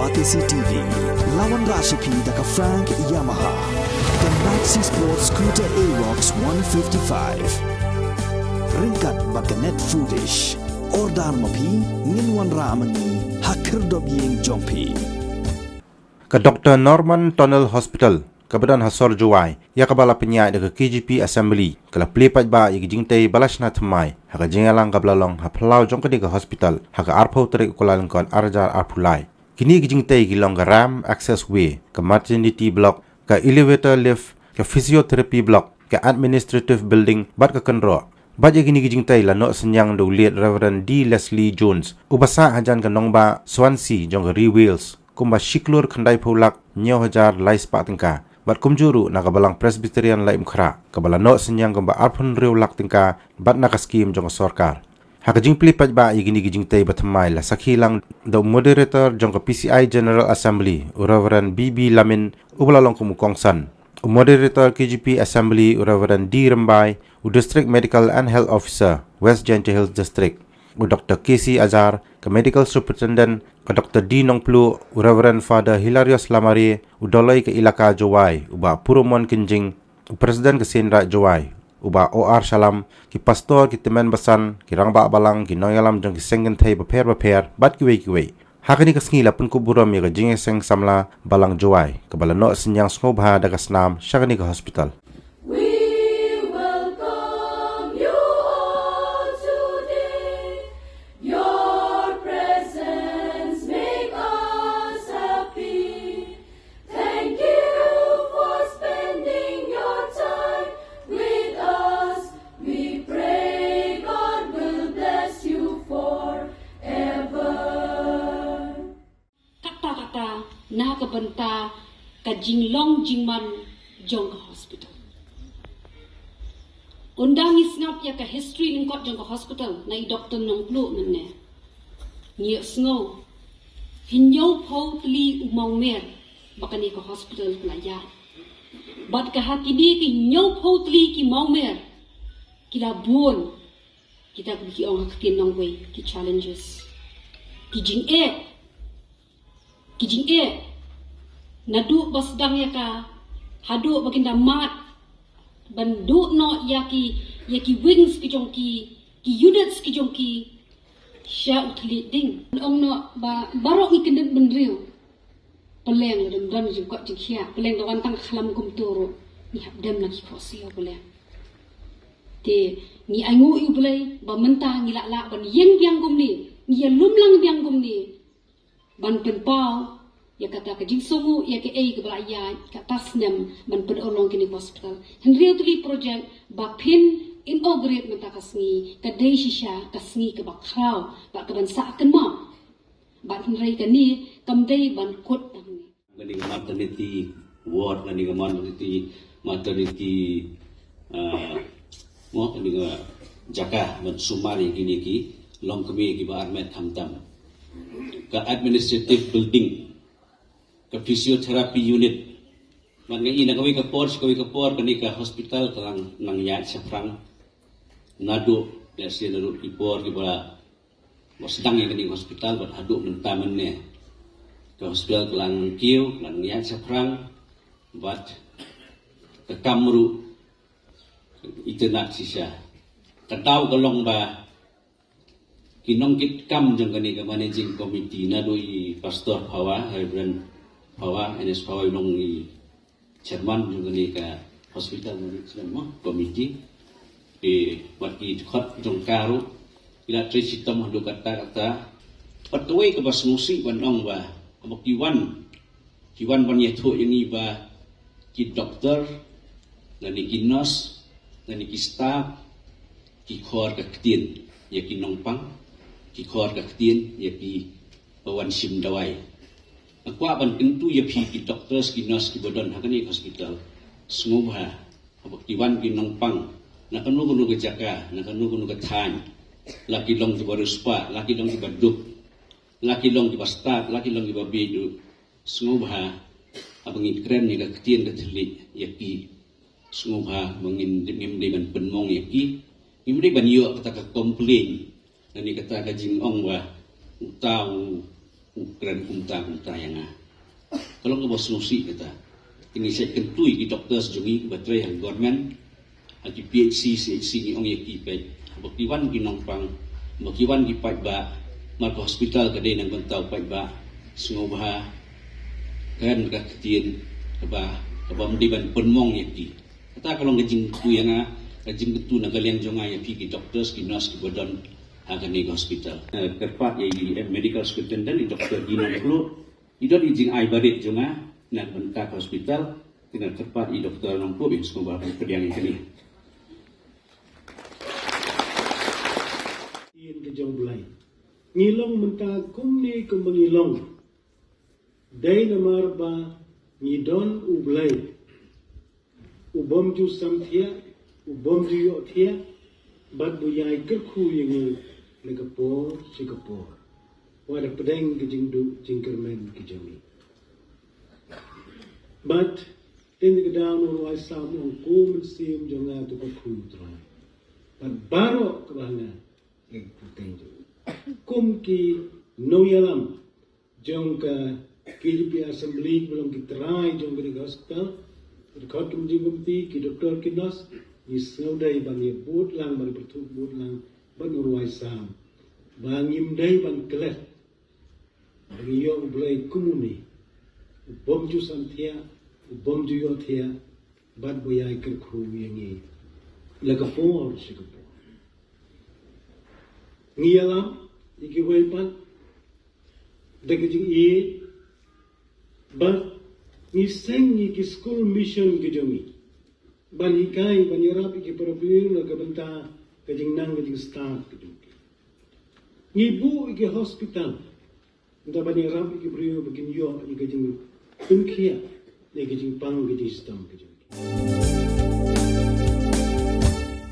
Batisi TV, lawan Rashipi daka Frank Yamaha, dan Maxi Sports Scooter Aerox 155. Ringkat baka net foodish, ordar mapi, nginwan ramani, hakir dobyeng jompi. Ke Dr. Norman Tunnel Hospital, kebetulan hasor juai, ya kabala penyai dekat KGP Assembly, kalau pelipat ba ya jingtai balasna temai, haka jengalang kablalong haplau jong ke hospital, haka arpau terik kulalengkon arjar arpulai. Kini jingtai gilong ke ram access way, ke maternity block, ke elevator lift, ke physiotherapy block, ke administrative building, bat ke kenro. Bat ya gini jingtai la nok senyang do liat Reverend D. Leslie Jones, ubasa hajan ke nongba Swansea jong ke Rewales, kumba shiklur kandai pulak nyo hajar lais pak tengka. Bat kumjuru na kabalang Presbyterian laim khra kabala no senyang gamba arpun riu lak tingka bat na kaskim jong sorkar haka jing pelipat ba igini gijing tay batmai la sakhilang the moderator jong PCI General Assembly Reverend BB Lamin ubalalong kumukongsan moderator KGP Assembly Reverend D Rembai District Medical and Health Officer West Gentle Hills District Dr. KC Azhar, Medical Superintendent, Dr. D. Nongplu, Reverend Father Hilarious Lamari, Udoloi ke Ilaka Jowai, Uba Purumon Kinjing, Presiden ke Senra Jowai, Uba OR Salam, ki Pastor ki Temen Basan, ki Rangba Balang, ki Noyalam jong ki Sengen Thai Baper, Bat Kiwe. Hakani ke Sngila pun kuburam ya ke Jingeseng Samla Balang Jowai, ke Balano Senyang Sngobha daga Snam, Syakani ke hospital. Na kabanta ka jinglong jingman jong ka hospital. Undang isngap ya ka history lingkot jong ka hospital na i Dr. Nongplu nene. Niya sngo hinyo po tli umang mer baka ni ka hospital playa. Bat ka hakidi ki hinyo po tli ki mau mer kila buon kita ki ong hakin nong way ki challenges ki jing nadu basdang ya ka hadu baginda mat bandu no yaki wings ki jongki ki units ki jongki sha utli ding ong no barok ikindet benriu peleng dem dan juga jikhia peleng lawan tang khalam kum turu ni habdem lagi khosi peleng te ni angu yu belai ba menta ni la ban yeng biang gum ni lumlang biang gum ni ban penpau ya kata ke jingsomu ya ke ke belaya ka tasnem ban penolong kini hospital henry utli project ba pin inaugurate menta kasni ka dei shisha kasni ke bakrau ba ke ban sa kenma ba henry ka ni kam dei ban kot dang ni maternity ward ni maternity mo ni jaka ban sumari gini ki long kemi ki ba armet hamtam ka administrative building ke physiotherapy unit man ngai na kami ka por kani ka hospital kalang nang yat safrang nadu ya si nadu ipor ki bala sedang yang kani hospital bat adu mentamen ne ke hospital kalang kiu nang yat safrang bat ke kamru itenak sisa katau kalong ba kinong kit kam jang kani ka managing committee nadu i pastor Hawa Reverend Hawa NS Hawa nong i chairman jang kani ka hospital management committee wat ki khot jong karu ila tre sitam hadu kata patway ka basmusi banong ba abak kiwan ban yetho yang iba ki doktor ngani ki nurse ngani ki staff ki khor ka ktin ya ki nongpang ki khor ka ktin ya ki bawan sim dawai akwa ban tentu ya phi ki doctors ki nurse ki bodon hakani hospital semua abak kiwan ki nongpang na kanu ke jaka na kanu ke than laki long di baruspa laki long di baduk laki long di bastat laki long di babidu semua abang ikren ni ka ktin ka thli ya ki semua mengin dengan penmong ya ki imri ban yo kata ka complain nani kata ka jing ong wa tahu ukuran unta yang kalau nggak bos solusi kita ini saya kentui di dokter sejungi baterai yang government di PHC CHC ni ong yaki pet bakiwan ginongpang bakiwan di pat ba marko hospital kadai nang bentau pat ba sungobah kan mereka ketien ba mendiban penmong yaki kata kalau ngajing tu yang ngajing tu nak kalian jonga yaki di dokter ki nurse ki bodon akan di hospital kerpat ya di medical hospital dan di dokter gino dulu idot ijing ai barit jonga nak bentak hospital dengan kerpat di dokter nongko bin sungobah pediang ini jong bulai ngilong menta kumni kumengilong dai namar ba ngidon ublai ubom ju samthia ubom ju yo thia bad bu yai kerkhu yang Singapore Singapore wada pedeng ke jingdu jingkermen ke jami but in the down on why some on kum sim jonga tu khu trai but baro kabanga kum ki noyalam jong ka KGP assembly belum kitrai jong ke hospital dekat kum jingum ti ki doktor ki nas ni saudai bang ye bot lang bang bertu bot lang ban urwai sam bang im dai ban kelet bang yo blai kumuni bom ju santhia bom ju yo thia bad boyai ker khu yengi Singapore Singapore ngialam iki wepan degajing e but ni seng ni ki school mission ki jomi ban hikai ban yarap ki probir na kabanta kajing nang kajing staff ki jomi ni bu ki hospital da ban yarap ki brio begin yo ni kajing tunkia ni kajing pang ki system ki jomi